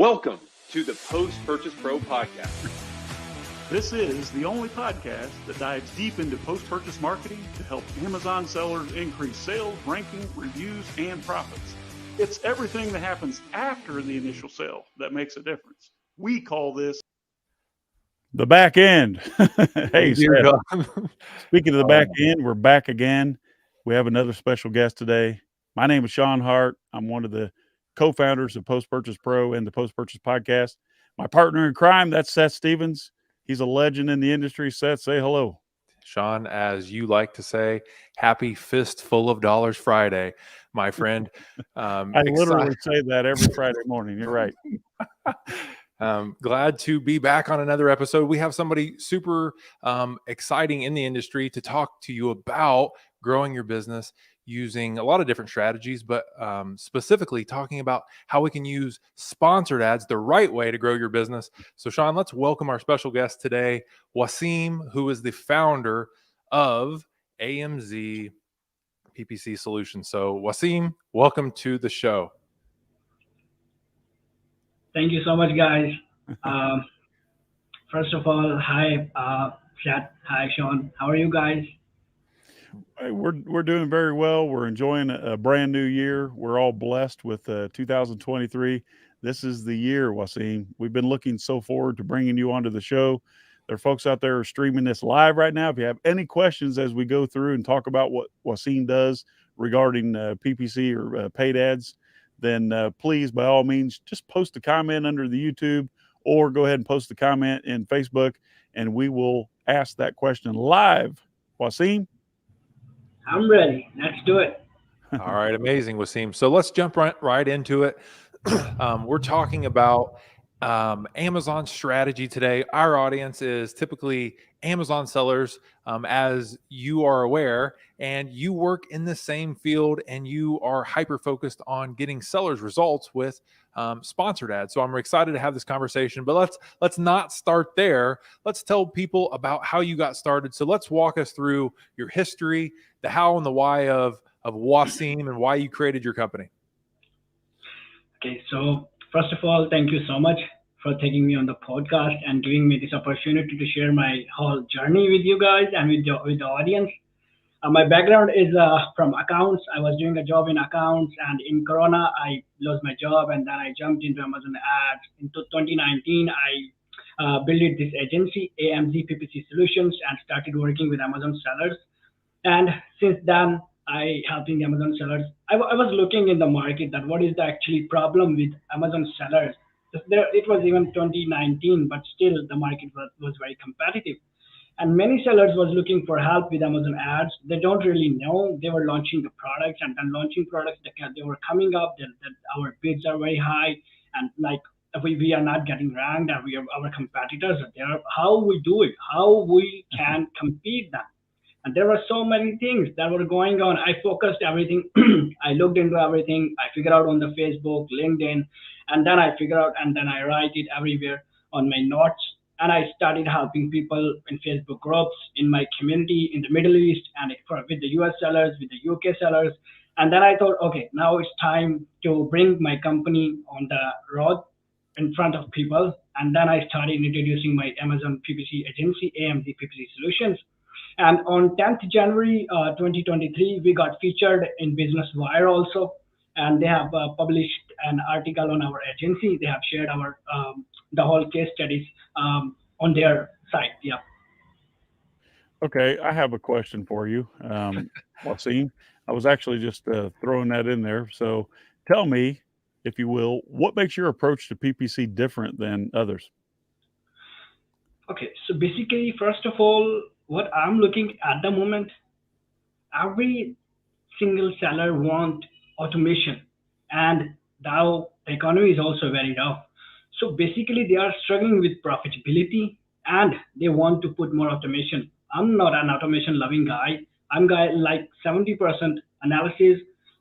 Welcome to the Post-Purchase Pro podcast. This is the only podcast that dives deep into post-purchase marketing to help Amazon sellers increase sales, ranking, reviews, and profits. It's everything that happens after the initial sale that makes a difference. We call this the back end. Hey, Seth. Speaking of the back end, we're back again. We have another special guest today. My name is Sean Hart. I'm one of the co-founders of Post-Purchase Pro and the Post-Purchase Podcast. My partner in crime, that's Seth Stevens. He's a legend in the industry. Seth, say hello. Sean, as you like to say, happy Fistful of Dollars Friday, my friend. I literally say that every Friday morning. You're right. Glad to be back on another episode. We have somebody super exciting in the industry to talk to you about growing your business using a lot of different strategies, but specifically talking about how we can use sponsored ads the right way to grow your business. So Sean, let's welcome our special guest today, Wasim, who is the founder of AMZ PPC Solutions. So Wasim, welcome to the show. Thank you so much, guys. First of all, hi, Seth. Hi, Sean. How are you guys? Hey, we're doing very well. We're enjoying a brand new year. We're all blessed with 2023. This is the year, Wasim. We've been looking so forward to bringing you onto the show. There are folks out there who are streaming this live right now. If you have any questions as we go through and talk about what Wasim does regarding PPC or paid ads, then please, by all means, just post a comment under the YouTube or go ahead and post a comment in Facebook, and we will ask that question live. Wasim? I'm ready. Let's do it. All right, amazing, Wasim. So let's jump right into it. We're talking about Amazon strategy today. Our audience is typically Amazon sellers, as you are aware, and you work in the same field and you are hyper-focused on getting sellers results with sponsored ads. So I'm excited to have this conversation, but let's not start there. Let's tell people about how you got started. So let's walk us through your history, the how and the why of Wasim and why you created your company. Okay, so first of all, thank you so much for taking me on the podcast and giving me this opportunity to share my whole journey with you guys and with the audience. My background is from accounts. I was doing a job in accounts, and in Corona, I lost my job, and then I jumped into Amazon ads. In 2019, I built this agency, AMZ PPC Solutions, and started working with Amazon sellers. And since then, I helping the Amazon sellers. I was looking in the market that what is the actually problem with Amazon sellers. It was even 2019, but still the market was very competitive. And many sellers was looking for help with Amazon ads. They don't really know. They were launching the products, and then launching products they were coming up that our bids are very high, and like we are not getting ranked, and our competitors are there. How we do it? How we can compete them? And there were so many things that were going on. I focused everything. I looked into everything. I figured out on the Facebook, LinkedIn, and then I figure out, and then I write it everywhere on my notes. And I started helping people in Facebook groups, in my community, in the Middle East, and with the US sellers, with the UK sellers. And then I thought, okay, now it's time to bring my company on the road in front of people. And then I started introducing my Amazon PPC agency, AMZ PPC Solutions. And on 10th January 2023, we got featured in Business Wire also. And they have published an article on our agency. They have shared our the whole case studies on their site. Yeah. Okay, I have a question for you, Wasim. I was actually just throwing that in there. So tell me, if you will, what makes your approach to PPC different than others? Okay, so basically, first of all, what I'm looking at the moment, every single seller want automation, and now the economy is also very rough. So basically, they are struggling with profitability, and they want to put more automation. I'm not an automation loving guy. I'm guy like 70% analysis,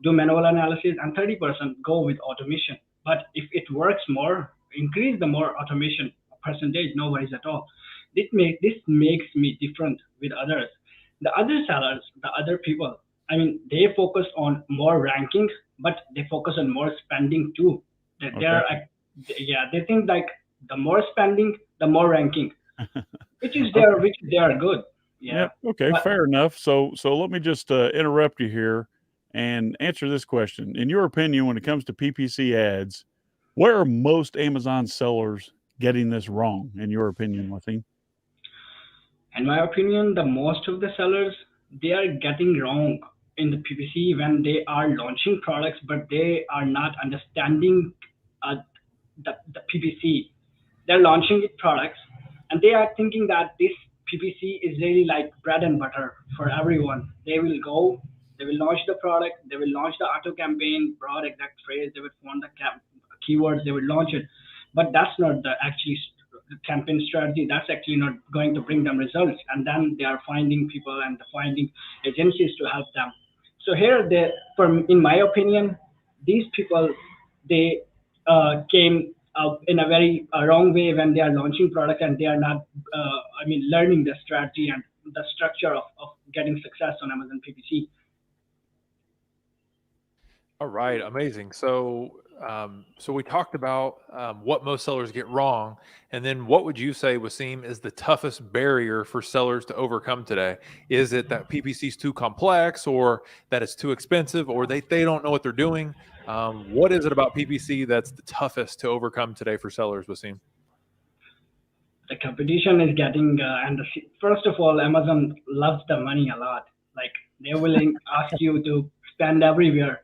do manual analysis, and 30% go with automation. But if it works more, increase the more automation percentage, no worries at all. This makes me different with others. The other sellers, the other people, I mean, they focus on more rankings, but they focus on more spending too. That They think like the more spending, the more ranking, which is Okay. they are good. Yeah, Yep. Okay. but Fair enough. So let me just interrupt you here and answer this question. In your opinion, when it comes to PPC ads, where are most Amazon sellers getting this wrong? In your opinion, Wasim? in my opinion, the most of the sellers they are getting wrong in the PPC when they are launching products, but they are not understanding uh, the PPC. They're launching it products, and they are thinking that this PPC is really like bread and butter for everyone. They will go, they will launch the product, they will launch the auto campaign, broad exact phrase, they will find the keywords, they will launch it. But that's not the actually campaign strategy. That's actually not going to bring them results. And then they are finding people and finding agencies to help them. So here, from in my opinion, these people they came up in a very wrong way when they are launching product and they are not, learning the strategy and the structure of getting success on Amazon PPC. All right, amazing. So we talked about what most sellers get wrong, and then what would you say, Wasim, is the toughest barrier for sellers to overcome today? Is it that PPC is too complex, or that it's too expensive, or they don't know what they're doing? What is it about PPC that's the toughest to overcome today for sellers, Wasim? The competition is getting, first of all, Amazon loves the money a lot. Like they're willing ask you to spend everywhere.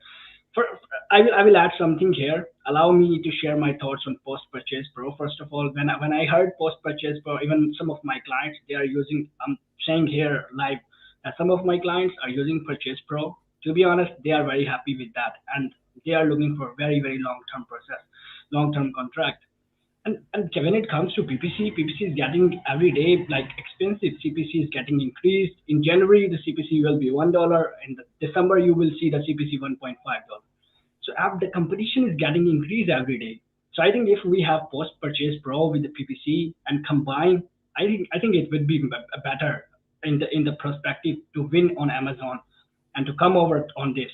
For, I will add something here. Allow me to share my thoughts on Post Purchase Pro. First of all, when I heard Post Purchase Pro, even some of my clients they are using. I'm saying here live that some of my clients are using Purchase Pro. To be honest, they are very happy with that, and they are looking for very long term process, long term contract. And when it comes to PPC, PPC is getting every day like expensive. CPC is getting increased. In January, the CPC will be $1. In December, you will see the CPC $1.5. So the competition is getting increased every day. So I think if we have Post Purchase Pro with the PPC and combine, I think it would be better in the perspective to win on Amazon and to come over on this.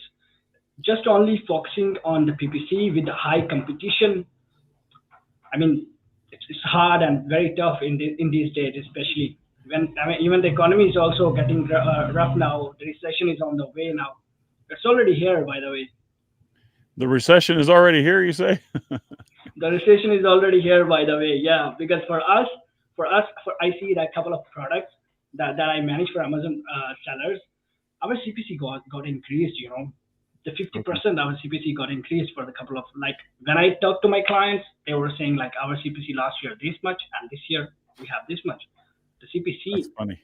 Just only focusing on the PPC with the high competition, I mean, it's hard and very tough in these days, especially when even the economy is also getting rough now. The recession is on the way now. It's already here, by the way. The recession is already here, you say? The recession is already here, by the way. Yeah, because for I see that couple of products that I manage for Amazon sellers, our CPC got increased. The 50% our CPC got increased for the couple of like when I talked to my clients, they were saying like our CPC last year this much and this year we have this much. The That's CPC. funny.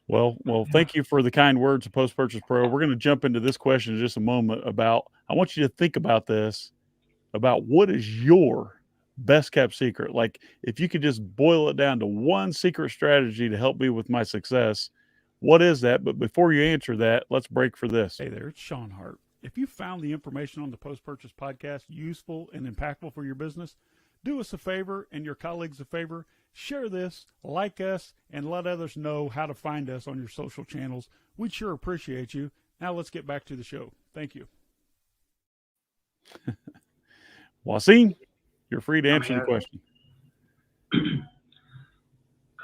Well, thank you for the kind words of Post Purchase Pro. We're going to jump into this question in just a moment about, I want you to think about this, about what is your best kept secret? Like if you could just boil it down to one secret strategy to help me with my success, what is that? But before you answer that, let's break for this. Hey there, it's Sean Hart. If you found the information on the Post Purchase Podcast useful and impactful for your business, do us a favor and your colleagues a favor. Share this, like us, and let others know how to find us on your social channels. We'd sure appreciate you. Now let's get back to the show. Thank you. Wasim, you're free to answer the question.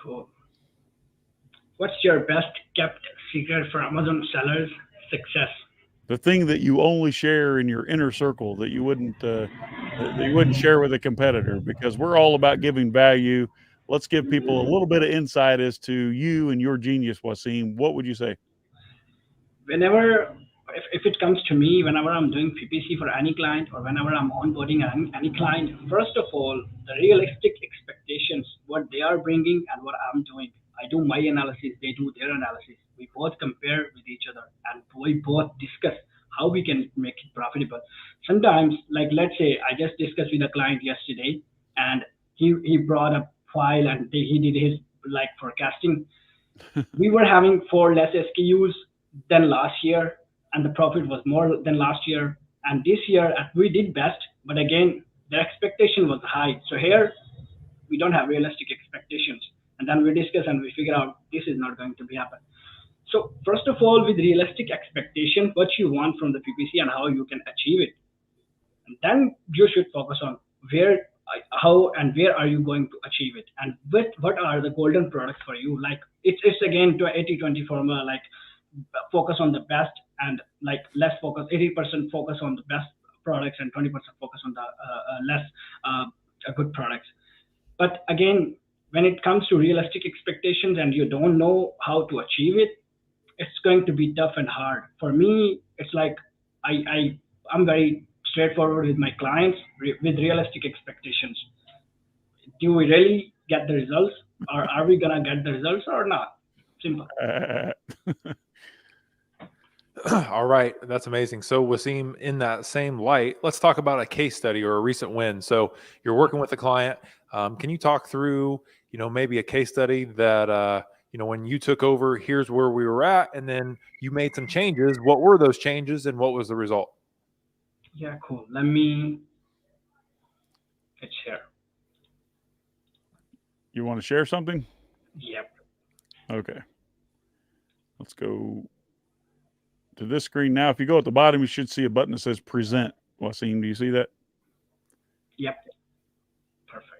Cool. What's your best kept secret for Amazon sellers' success? The thing that you only share in your inner circle that you wouldn't share with a competitor, because we're all about giving value. Let's give people a little bit of insight as to you and your genius, Wasim. What would you say? If it comes to me, whenever I'm doing PPC for any client or whenever I'm onboarding any client, first of all, the realistic expectations, what they are bringing and what I'm doing. I do my analysis, they do their analysis. We both compare with each other and we both discuss how we can make it profitable. Sometimes, like let's say I just discussed with a client yesterday and he brought a file and he did his like forecasting. We were having 4 less SKUs than last year, and the profit was more than last year. And this year, we did best, but again, the expectation was high. So here, we don't have realistic expectations. And then we discuss and we figure out this is not going to be happen. So first of all, with realistic expectation, what you want from the PPC and how you can achieve it. And then you should focus on how and where are you going to achieve it, and what are the golden products for you. Like it's again to 80-20 formula, like focus on the best and like less focus, 80% focus on the best products and 20% focus on the less good products. But again, when it comes to realistic expectations and you don't know how to achieve it, it's going to be tough and hard. For me, it's like I'm very straightforward with my clients with realistic expectations. Do we really get the results, or are we gonna get the results or not? Simple. All right, that's amazing. So Wasim, in that same light, let's talk about a case study or a recent win. So you're working with a client. Can you talk through, maybe a case study that, when you took over, here's where we were at, and then you made some changes. What were those changes, and what was the result? Yeah, cool. Let me share. You want to share something? Yep. Okay. Let's go to this screen now. If you go at the bottom, you should see a button that says present. Wasim, do you see that? Yep. Perfect.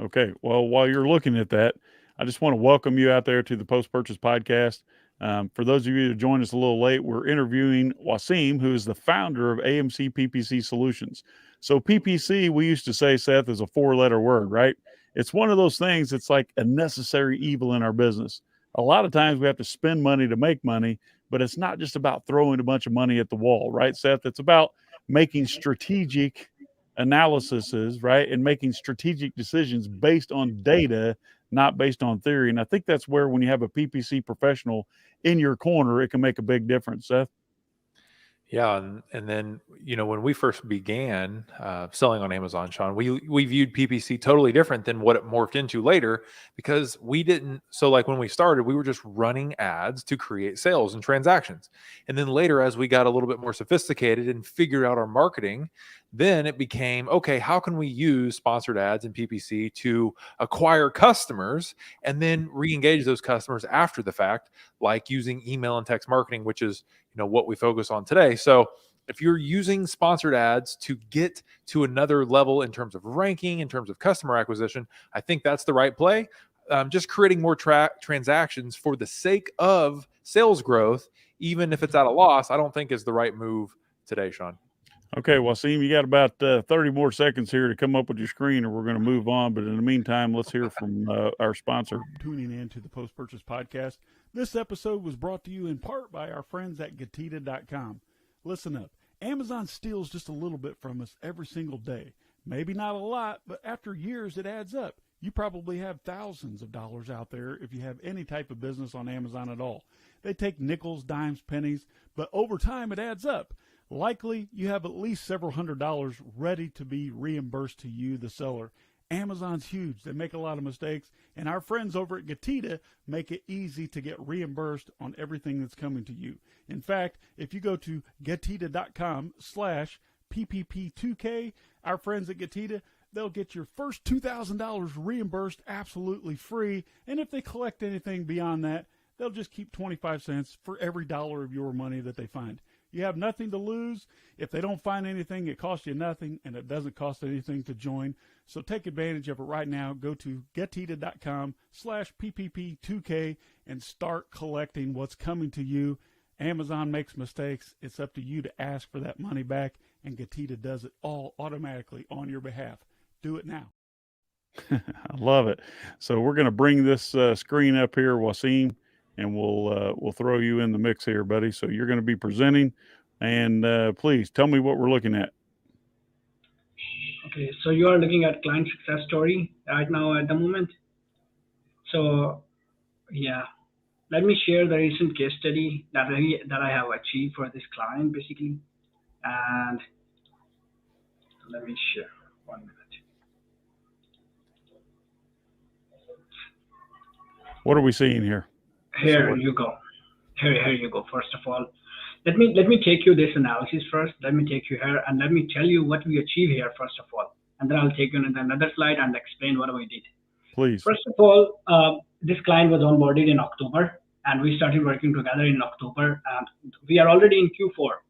Okay. Well, while you're looking at that, I just want to welcome you out there to the Post-Purchase Podcast. For those of you who joined us a little late, we're interviewing Wasim, who is the founder of AMC PPC Solutions. So PPC, we used to say, Seth, is a 4-letter word, right? It's one of those things that's like a necessary evil in our business. A lot of times we have to spend money to make money, but it's not just about throwing a bunch of money at the wall, right, Seth? It's about making strategic analyses, right, and making strategic decisions based on data, not based on theory. And I think that's where, when you have a PPC professional in your corner, it can make a big difference, Seth. Yeah, and then when we first began selling on Amazon, Sean, we viewed PPC totally different than what it morphed into later, because we didn't. So like when we started, we were just running ads to create sales and transactions, and then later, as we got a little bit more sophisticated and figured out our marketing, then it became, okay, how can we use sponsored ads and PPC to acquire customers and then re-engage those customers after the fact, like using email and text marketing, which is what we focus on today. So if you're using sponsored ads to get to another level in terms of ranking, in terms of customer acquisition, I think that's the right play. Just creating more transactions for the sake of sales growth, even if it's at a loss, I don't think is the right move today, Sean. Okay, Wasim, you got about 30 more seconds here to come up with your screen, or we're going to move on. But in the meantime, let's hear from our sponsor. Tuning in to the Post-Purchase Podcast. This episode was brought to you in part by our friends at Getita.com. Listen up. Amazon steals just a little bit from us every single day. Maybe not a lot, but after years, it adds up. You probably have thousands of dollars out there if you have any type of business on Amazon at all. They take nickels, dimes, pennies, but over time, it adds up. Likely, you have at least several $100s ready to be reimbursed to you, the seller. Amazon's huge. They make a lot of mistakes, and our friends over at Getita make it easy to get reimbursed on everything that's coming to you. In fact, if you go to Getita.com/PPP2K, our friends at Getita, they'll get your first $2,000 reimbursed absolutely free, and if they collect anything beyond that, they'll just keep 25 cents for every dollar of your money that they find. You have nothing to lose. If they don't find anything, it costs you nothing, and it doesn't cost anything to join. So take advantage of it right now. Go to Getita.com/PPP2K and start collecting what's coming to you. Amazon makes mistakes. It's up to you to ask for that money back, and Getita does it all automatically on your behalf. Do it now. I love it. So we're going to bring this screen up here, Wasim, and we'll throw you in the mix here, buddy. So you're going to be presenting, and please tell me what we're looking at. Okay, so you are looking at client success story right now at the moment. So yeah, let me share the recent case study that I have achieved for this client basically, and let me share 1 minute. What are we seeing here? Here you go. Here you go. First of all, let me take you this analysis first. Let me take you here and let me tell you what we achieve here first of all, and then I'll take you to another slide and explain what we did. Please. First of all, this client was onboarded in October, and we started working together in October. And we are already in Q4,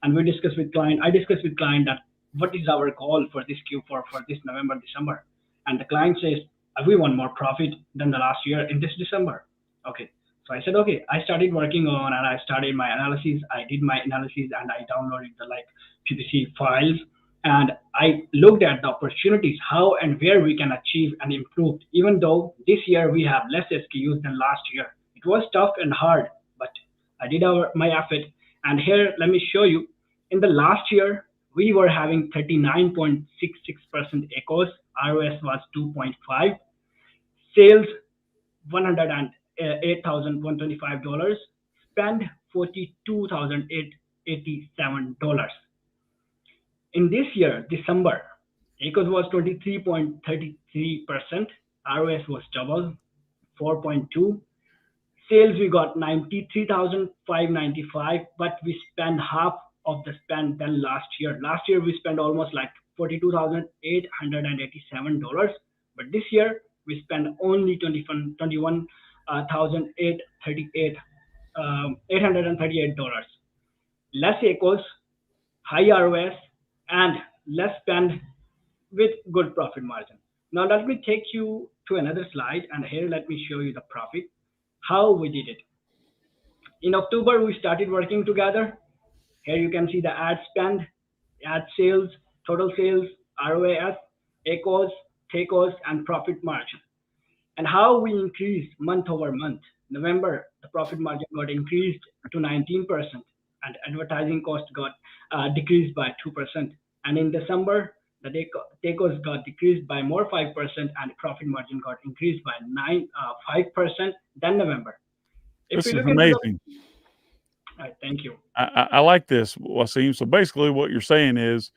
and we discussed with client. I discussed with client that what is our goal for this Q4 for this November, December, and the client says we want more profit than the last year in this December. Okay, so I said okay. I started working on and I started my analysis. I did my analysis and I downloaded the like PPC files and I looked at the opportunities, how and where we can achieve and improve. Even though this year we have less SKUs than last year, it was tough and hard, but I did my effort. And here, let me show you. In the last year, we were having 39.66% echoes. ROS was 2.5. Sales $108,125. Spend $42,887. In this year, December, ACOS was 23.33%. ROS was double, 4.2. Sales, we got 93,595, but we spent half of the spend than last year. Last year, we spent almost like $42,887. But this year, we spent only $838. Less ACOS, high ROS, and less spend with good profit margin. Now let me take you to another slide, and here let me show you the profit, how we did it. In October, we started working together. Here you can see the ad spend, ad sales, total sales, ROAS, ACOS, TACOS, and profit margin. And how we increased month over month. November, the profit margin got increased to 19%, and advertising cost got decreased by 2%. And in December, the TACOS got decreased by more 5%, and profit margin got increased by 5% than November. This is amazing. All right, thank you. I like this, Wasim. So basically what you're saying is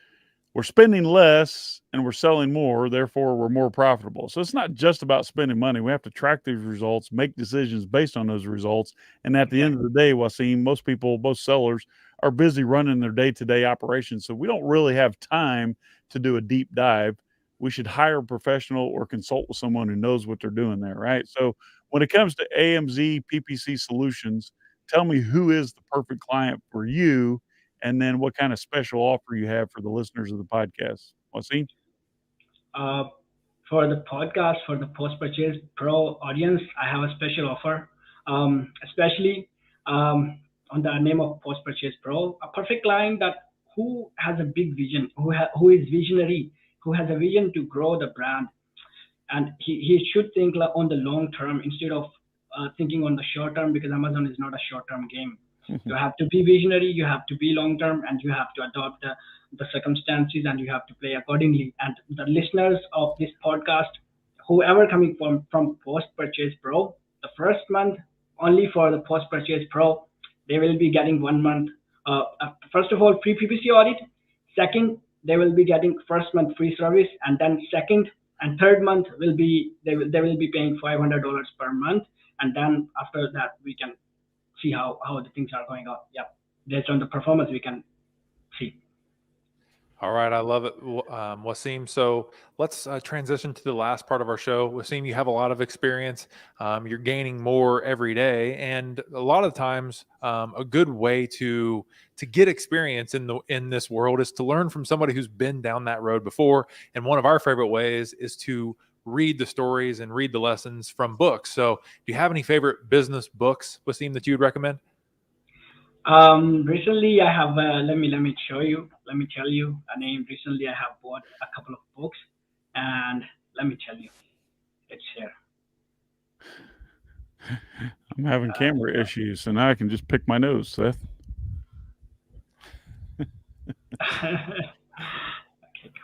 we're spending less and we're selling more, therefore we're more profitable. So it's not just about spending money. We have to track these results, make decisions based on those results. And at the end of the day, Wasim, most people, most sellers are busy running their day-to-day operations. So we don't really have time to do a deep dive. We should hire a professional or consult with someone who knows what they're doing there, right? So when it comes to AMZ PPC Solutions, tell me who is the perfect client for you, and then what kind of special offer you have for the listeners of the podcast. Wasim? For the podcast, for the post-purchase pro audience, I have a special offer, especially on the name of post-purchase pro, a perfect client that who has a big vision, who is visionary, who has a vision to grow the brand. And he should think on the long term instead of thinking on the short term, because Amazon is not a short-term game. You have to be visionary, you have to be long-term, and you have to adopt the circumstances, and you have to play accordingly. And the listeners of this podcast, whoever coming from Post-Purchase Pro, the first month only for the Post-Purchase Pro, they will be getting 1 month. First of all, free PPC audit. Second, they will be getting first month free service, and then second and third month will be they will be paying $500 per month, and then after that we can see how the things are going on. Yeah, based on the performance we can see. All right, I love it, Wasim. So let's transition to the last part of our show. Wasim, you have a lot of experience. You're gaining more every day, and a lot of times, a good way to get experience in this world is to learn from somebody who's been down that road before. And one of our favorite ways is to read the stories and read the lessons from books. So, do you have any favorite business books, Wasim, that you'd recommend? Recently I have, let me tell you a name. Recently I have bought a couple of books, and let me tell you, it's here. I'm having camera issues, so now I can just pick my nose, Seth. Okay,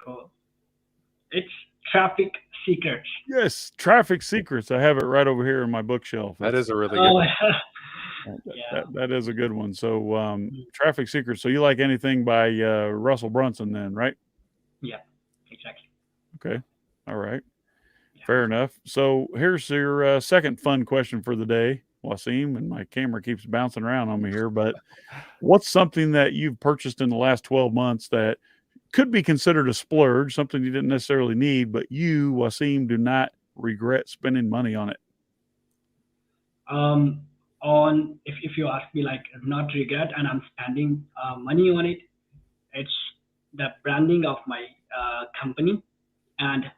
cool. It's Traffic Secrets. Yes, Traffic Secrets. I have it right over here in my bookshelf. That is a really good one. Yeah. That is a good one. So Traffic Secrets. So you like anything by Russell Brunson then, right? Yeah, exactly. Okay. All right. Yeah. Fair enough. So here's your second fun question for the day, Wasim, and my camera keeps bouncing around on me here, but what's something that you've purchased in the last 12 months that could be considered a splurge, something you didn't necessarily need, but you, Wasim, do not regret spending money on it? On if you ask me, like, not regret, and I'm spending money on it, it's the branding of my company, and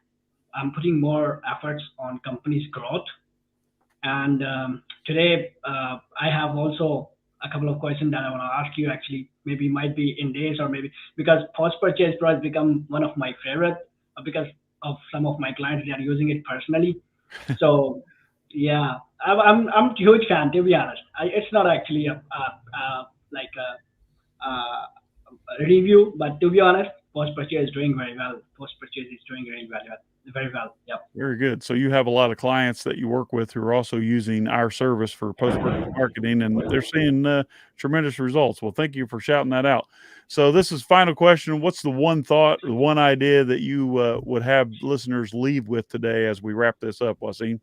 I'm putting more efforts on company's growth. And today, I have also a couple of questions that I want to ask you. Actually, maybe might be in days, or maybe because post-purchase pro has become one of my favorite, because of some of my clients, they are using it personally. So yeah, I'm a huge fan, to be honest. It's not actually a like a review, but to be honest, post-purchase is doing very well. Post-purchase is doing very well. Very well. Yep. Very good. So you have a lot of clients that you work with who are also using our service for post-purchase marketing, and they're seeing tremendous results. Well, thank you for shouting that out. So this is final question. What's the one thought, the one idea that you would have listeners leave with today as we wrap this up, Wasim?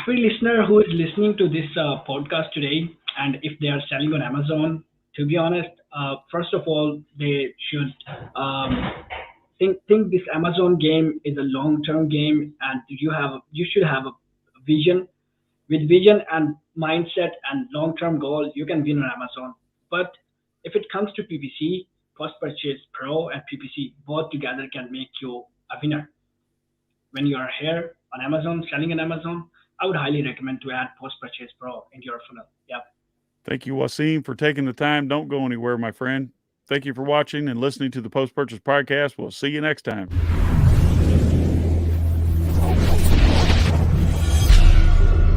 Every listener who is listening to this podcast today, and if they are selling on Amazon, to be honest, first of all, they should think this Amazon game is a long-term game, and you should have a vision. With vision and mindset and long-term goal, you can win on Amazon. But if it comes to PPC, Post Purchase Pro and PPC, both together can make you a winner. When you are here on Amazon, selling on Amazon, I would highly recommend to add Post Purchase Pro into your funnel. Yep. Thank you, Wasim, for taking the time. Don't go anywhere, my friend. Thank you for watching and listening to the Post Purchase Podcast. We'll see you next time.